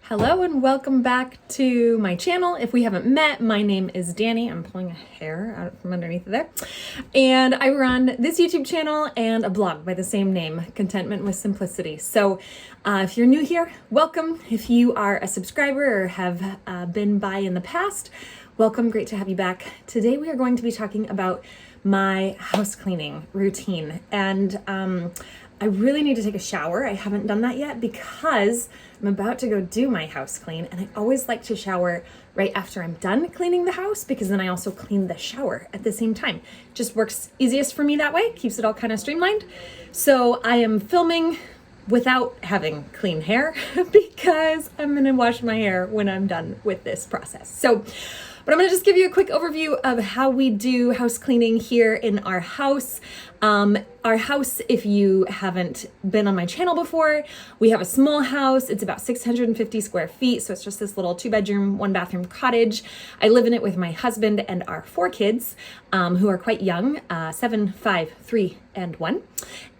Hello and welcome back to my channel. If we haven't met, my name is Danny. I'm pulling a hair out from underneath there. And I run this YouTube channel and a blog by the same name, Contentment with Simplicity. So if you're new here, welcome. If you are a subscriber or have been by in the past, welcome. Great to have you back. Today we are going to be talking about my house cleaning routine. And I really need to take a shower. I haven't done that yet because I'm about to go do my house clean, and I always like to shower right after I'm done cleaning the house because then I also clean the shower at the same time. Just works easiest for me that way, keeps it all kind of streamlined. So I am filming without having clean hair because I'm gonna wash my hair when I'm done with this process. But I'm gonna just give you a quick overview of how we do house cleaning here in our house. Our house, if you haven't been on my channel before, we have a small house. It's about 650 square feet. So it's just this little 2-bedroom, 1-bathroom cottage. I live in it with my husband and our 4 kids, who are quite young, 7, 5, 3, and 1.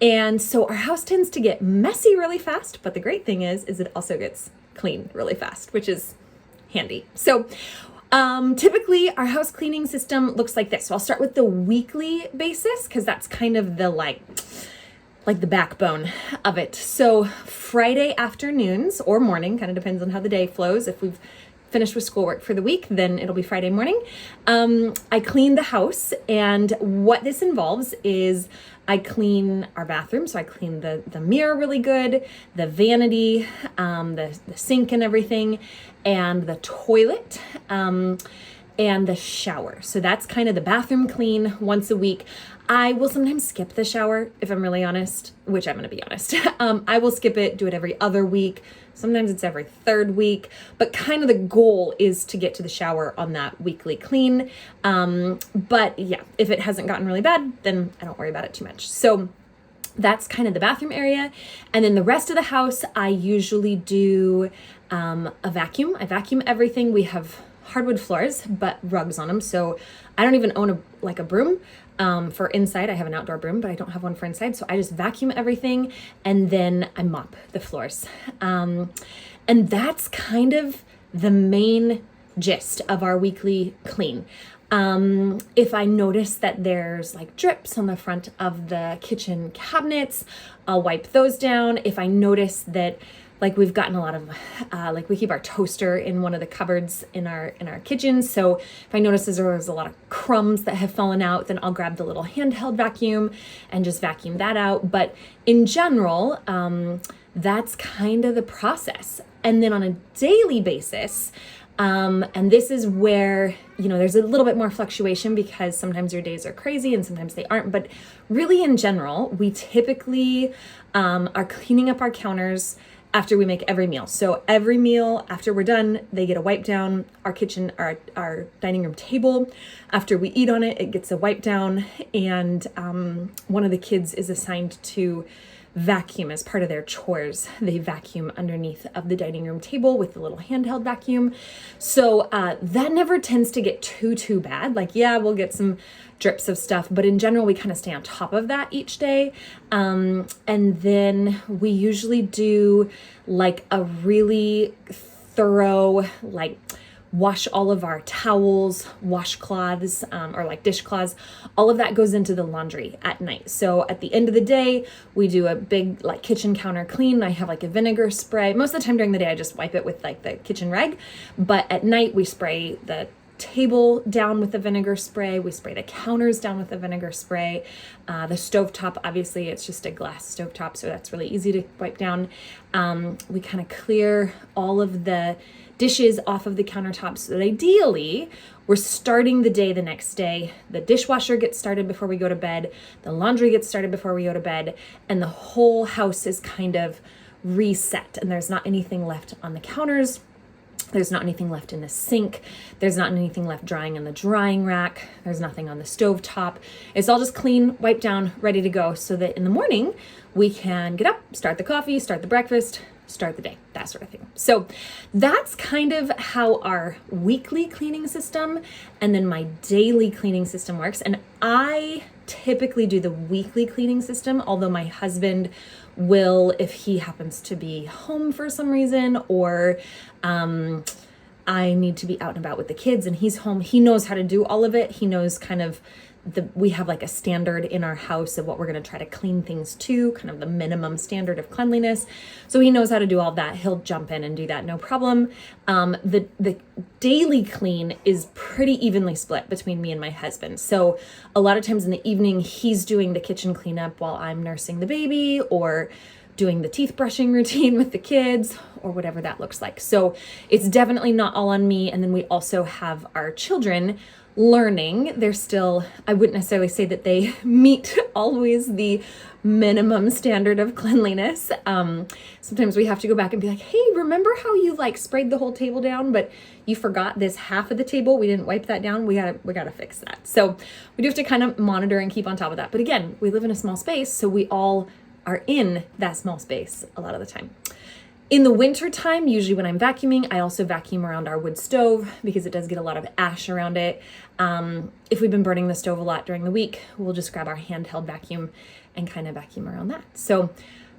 And so our house tends to get messy really fast, but the great thing is it also gets clean really fast, which is handy. So typically our house cleaning system looks like this. So I'll start with the weekly basis because that's kind of the like the backbone of it. So Friday afternoons or morning, kind of depends on how the day flows. If we've finished with schoolwork for the week, then it'll be Friday morning. I clean the house, and what this involves is I clean our bathroom. So I clean the mirror really good, the vanity, the sink and everything, and the toilet, and the shower. So that's kind of the bathroom clean once a week. I will sometimes skip the shower if I'm really honest, which I'm going to be honest. I will skip it, do it every other week. Sometimes it's every 3rd week, but kind of the goal is to get to the shower on that weekly clean. But yeah, if it hasn't gotten really bad, then I don't worry about it too much. So that's kind of the bathroom area. And then the rest of the house, I usually do a vacuum. I vacuum everything. We have hardwood floors, but rugs on them. So I don't even own a broom. For inside, I have an outdoor broom, but I don't have one for inside. So I just vacuum everything and then I mop the floors. And that's kind of the main gist of our weekly clean. If I notice that there's like drips on the front of the kitchen cabinets, I'll wipe those down. If I notice that we've gotten a lot of, we keep our toaster in one of the cupboards in our kitchen. So if I notice there's a lot of crumbs that have fallen out, then I'll grab the little handheld vacuum and just vacuum that out. But in general, that's kind of the process. And then on a daily basis, and this is where, there's a little bit more fluctuation because sometimes your days are crazy and sometimes they aren't. But really in general, we typically are cleaning up our counters after we make every meal. So every meal after we're done, they get a wipe down. Our kitchen, our dining room table, after we eat on it, it gets a wipe down. And one of the kids is assigned to vacuum as part of their chores. They vacuum underneath of the dining room table with the little handheld vacuum. So that never tends to get too bad. We'll get some drips of stuff, but in general, we kind of stay on top of that each day. And then we usually do a really thorough, wash all of our towels, washcloths, or dishcloths. All of that goes into the laundry at night. So at the end of the day, we do a big kitchen counter clean. I have a vinegar spray. Most of the time during the day, I just wipe it with the kitchen rag. But at night, we spray the table down with the vinegar spray. We spray the counters down with the vinegar spray. The stovetop, obviously, it's just a glass stovetop, so that's really easy to wipe down. We kind of clear all of the dishes off of the countertops so that ideally we're starting the day the next day. The dishwasher gets started before we go to bed. The laundry gets started before we go to bed. And the whole house is kind of reset and there's not anything left on the counters. There's not anything left in the sink. There's not anything left drying in the drying rack. There's nothing on the stove top. It's all just clean, wiped down, ready to go so that in the morning we can get up, start the coffee, start the breakfast, start the day, that sort of thing. So that's kind of how our weekly cleaning system and then my daily cleaning system works. And I typically do the weekly cleaning system, although my husband will, if he happens to be home for some reason, or I need to be out and about with the kids and he's home, he knows how to do all of it. He knows kind of we have like a standard in our house of what we're going to try to clean things to, kind of the minimum standard of cleanliness. So he knows how to do all that. He'll jump in and do that, no problem. The daily clean is pretty evenly split between me and my husband. So a lot of times in the evening, he's doing the kitchen cleanup while I'm nursing the baby or doing the teeth brushing routine with the kids or whatever that looks like. So it's definitely not all on me. And then we also have our children learning. They're still, I wouldn't necessarily say that they meet always the minimum standard of cleanliness. Sometimes we have to go back and be like, hey, remember how you like sprayed the whole table down, but you forgot this half of the table? We didn't wipe that down. We gotta fix that. So we do have to kind of monitor and keep on top of that. But again, we live in a small space, so we all are in that small space a lot of the time. In the winter time, usually when I'm vacuuming, I also vacuum around our wood stove because it does get a lot of ash around it. If we've been burning the stove a lot during the week, we'll just grab our handheld vacuum and kind of vacuum around that. So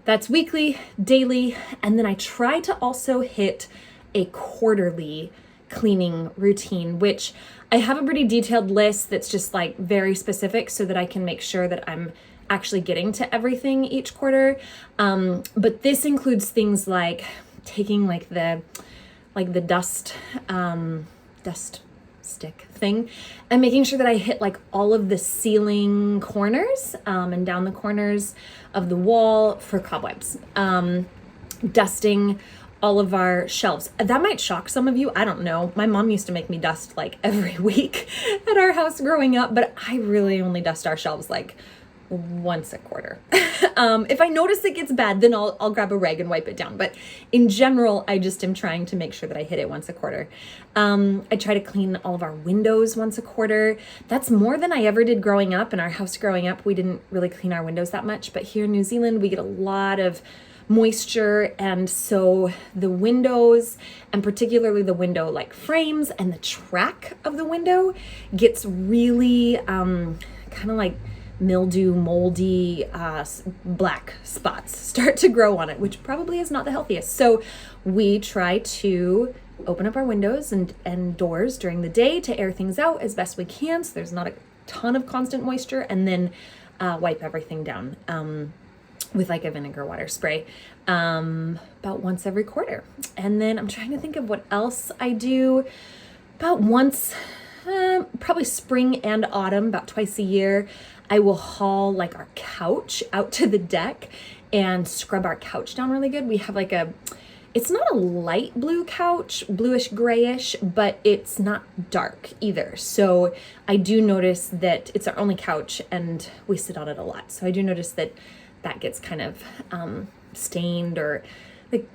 that's weekly, daily, and then I try to also hit a quarterly cleaning routine, which I have a pretty detailed list that's just like very specific so that I can make sure that I'm actually getting to everything each quarter. But this includes things like taking like the dust stick thing and making sure that I hit like all of the ceiling corners and down the corners of the wall for cobwebs. Dusting all of our shelves. That might shock some of you. I don't know. My mom used to make me dust like every week at our house growing up, but I really only dust our shelves like once a quarter. If I notice it gets bad, then I'll grab a rag and wipe it down. But in general, I just am trying to make sure that I hit it once a quarter. I try to clean all of our windows once a quarter. That's more than I ever did growing up. In our house growing up, we didn't really clean our windows that much. But here in New Zealand, we get a lot of moisture, and so the windows, and particularly the window like frames and the track of the window, gets really kind of like mildew, moldy, black spots start to grow on it, which probably is not the healthiest. So we try to open up our windows and doors during the day to air things out as best we can, so there's not a ton of constant moisture, and then wipe everything down with like a vinegar water spray about once every quarter. And then I'm trying to think of what else I do. About once, probably spring and autumn, about twice a year, I will haul like our couch out to the deck and scrub our couch down really good. We have like it's not a light blue couch, bluish grayish, but it's not dark either. So I do notice that it's our only couch and we sit on it a lot. So I do notice that gets kind of stained, or like,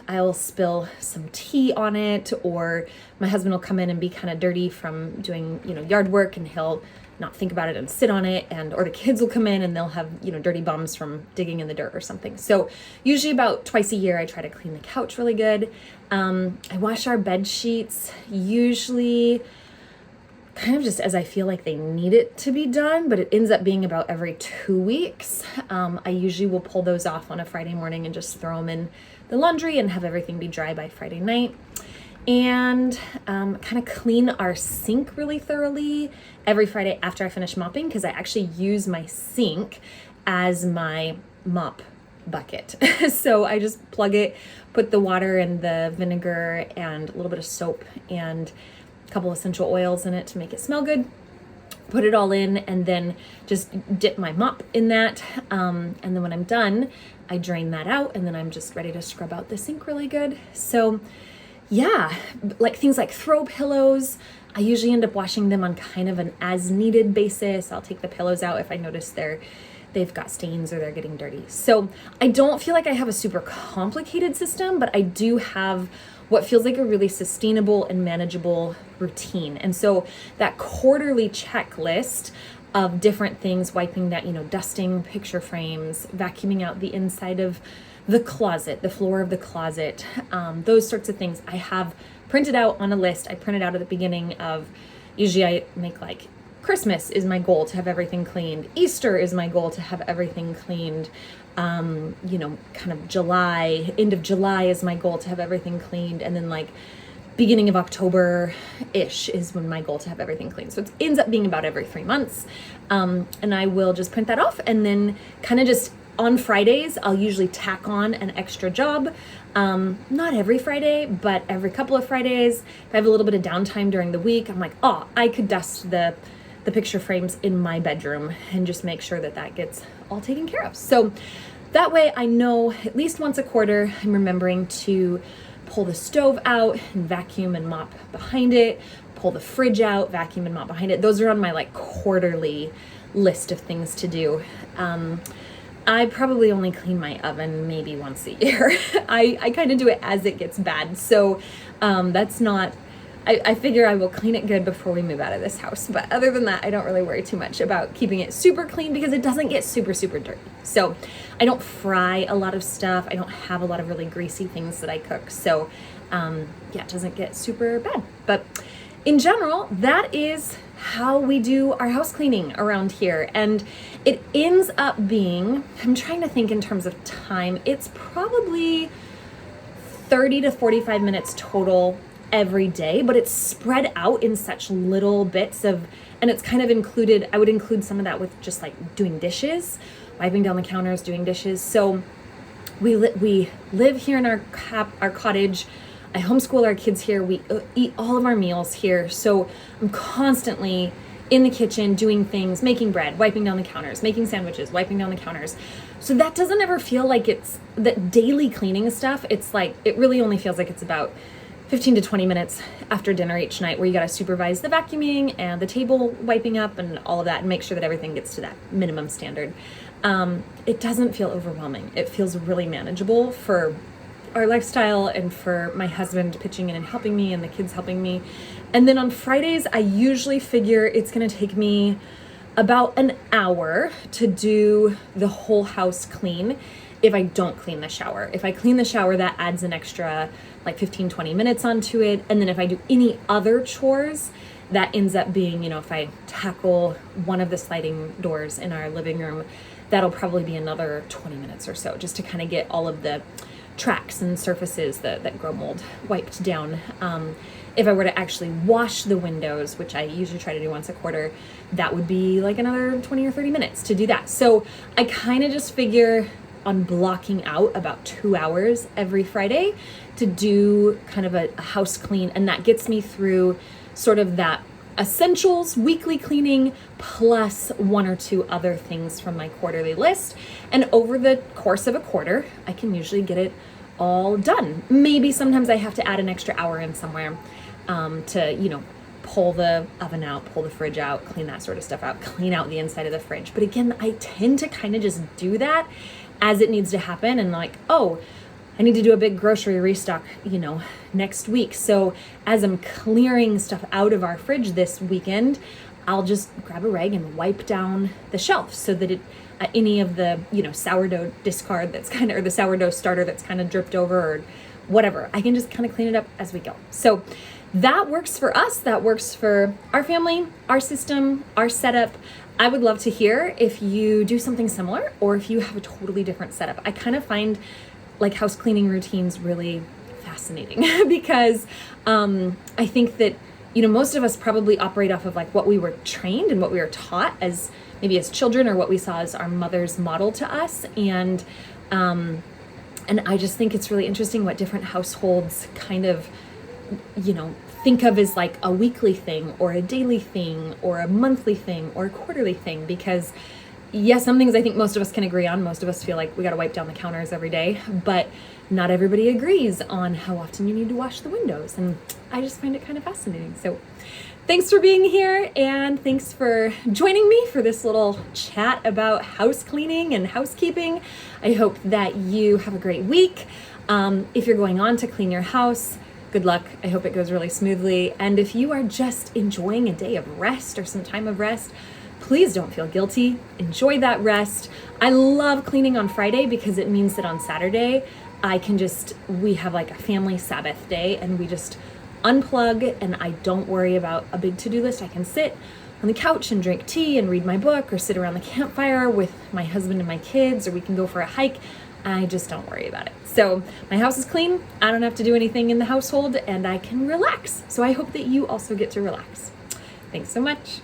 I'll spill some tea on it, or my husband will come in and be kind of dirty from doing, yard work, and he'll not think about it and sit on it, or the kids will come in and they'll have, dirty bums from digging in the dirt or something. So usually about twice a year, I try to clean the couch really good. I wash our bed sheets, usually kind of just as I feel like they need it to be done, but it ends up being about every 2 weeks. I usually will pull those off on a Friday morning and just throw them in the laundry and have everything be dry by Friday night. And kind of clean our sink really thoroughly every Friday after I finish mopping, because I actually use my sink as my mop bucket. So I just plug it, put the water and the vinegar and a little bit of soap and a couple essential oils in it to make it smell good, put it all in, and then just dip my mop in that. And then when I'm done, I drain that out, and then I'm just ready to scrub out the sink really good. So yeah, like things like throw pillows, I usually end up washing them on kind of an as needed basis. I'll take the pillows out if I notice they've got stains or they're getting dirty. So I don't feel like I have a super complicated system, but I do have what feels like a really sustainable and manageable routine. And so that quarterly checklist of different things, wiping that, dusting picture frames, vacuuming out the inside of the closet, the floor of the closet, those sorts of things I have printed out on a list. I print it out at the beginning of, usually I make like Christmas is my goal to have everything cleaned. Easter is my goal to have everything cleaned. Kind of July, end of July is my goal to have everything cleaned. And then like beginning of October-ish is when my goal to have everything cleaned. So it ends up being about every 3 months. And I will just print that off, and then kind of just on Fridays, I'll usually tack on an extra job. Not every Friday, but every couple of Fridays. If I have a little bit of downtime during the week, I'm like, oh, I could dust the picture frames in my bedroom and just make sure that that gets all taken care of. So that way I know at least once a quarter, I'm remembering to pull the stove out and vacuum and mop behind it, pull the fridge out, vacuum and mop behind it. Those are on my like quarterly list of things to do. I probably only clean my oven maybe once a year. I kind of do it as it gets bad. So that's not, I figure I will clean it good before we move out of this house. But other than that, I don't really worry too much about keeping it super clean because it doesn't get super, super dirty. So I don't fry a lot of stuff. I don't have a lot of really greasy things that I cook. So it doesn't get super bad. But in general, that is how we do our house cleaning around here. And it ends up being, I'm trying to think in terms of time, it's probably 30 to 45 minutes total every day, but it's spread out in such little bits of, and it's kind of included, I would include some of that with just like doing dishes, wiping down the counters, doing dishes. So we live here in our cottage. I homeschool our kids here. We eat all of our meals here. So I'm constantly in the kitchen doing things, making bread, wiping down the counters, making sandwiches, wiping down the counters. So that doesn't ever feel like it's that daily cleaning stuff. It's like, it really only feels like it's about 15 to 20 minutes after dinner each night where you got to supervise the vacuuming and the table wiping up and all of that and make sure that everything gets to that minimum standard. It doesn't feel overwhelming. It feels really manageable for our lifestyle and for my husband pitching in and helping me and the kids helping me. And then on Fridays, I usually figure it's going to take me about an hour to do the whole house clean if I don't clean the shower. If I clean the shower, that adds an extra like 15, 20 minutes onto it. And then if I do any other chores, that ends up being, if I tackle one of the sliding doors in our living room, that'll probably be another 20 minutes or so just to kind of get all of the tracks and surfaces that grow mold wiped down. If I were to actually wash the windows, which I usually try to do once a quarter, that would be like another 20 or 30 minutes to do that. So I kind of just figure on blocking out about 2 hours every Friday to do kind of a house clean. And that gets me through sort of that essentials weekly cleaning plus one or two other things from my quarterly list. And over the course of a quarter, I can usually get it all done. Maybe sometimes I have to add an extra hour in somewhere to, pull the oven out, pull the fridge out, clean that sort of stuff out, clean out the inside of the fridge. But again, I tend to kind of just do that as it needs to happen. And like, oh, I need to do a big grocery restock, next week. So as I'm clearing stuff out of our fridge this weekend, I'll just grab a rag and wipe down the shelf so that any of the, sourdough discard that's kind of, or the sourdough starter that's kind of dripped over or whatever, I can just kind of clean it up as we go. So that works for us. That works for our family, our system, our setup. I would love to hear if you do something similar or if you have a totally different setup. I kind of find like house cleaning routines really fascinating because I think that, most of us probably operate off of like what we were trained and what we were taught as maybe as children or what we saw as our mothers model to us. And I just think it's really interesting what different households kind of, think of as like a weekly thing or a daily thing or a monthly thing or a quarterly thing, because yes, some things I think most of us can agree on. Most of us feel like we got to wipe down the counters every day, but not everybody agrees on how often you need to wash the windows. And I just find it kind of fascinating. So thanks for being here and thanks for joining me for this little chat about house cleaning and housekeeping. I hope that you have a great week. If you're going on to clean your house, good luck. I hope it goes really smoothly. And if you are just enjoying a day of rest or some time of rest, please don't feel guilty. Enjoy that rest. I love cleaning on Friday because it means that on Saturday, we have like a family Sabbath day and we just unplug and I don't worry about a big to-do list. I can sit, on the couch and drink tea and read my book, or sit around the campfire with my husband and my kids, or we can go for a hike. I just don't worry about it. So my house is clean, I don't have to do anything in the household, and I can relax. So I hope that you also get to relax. Thanks so much.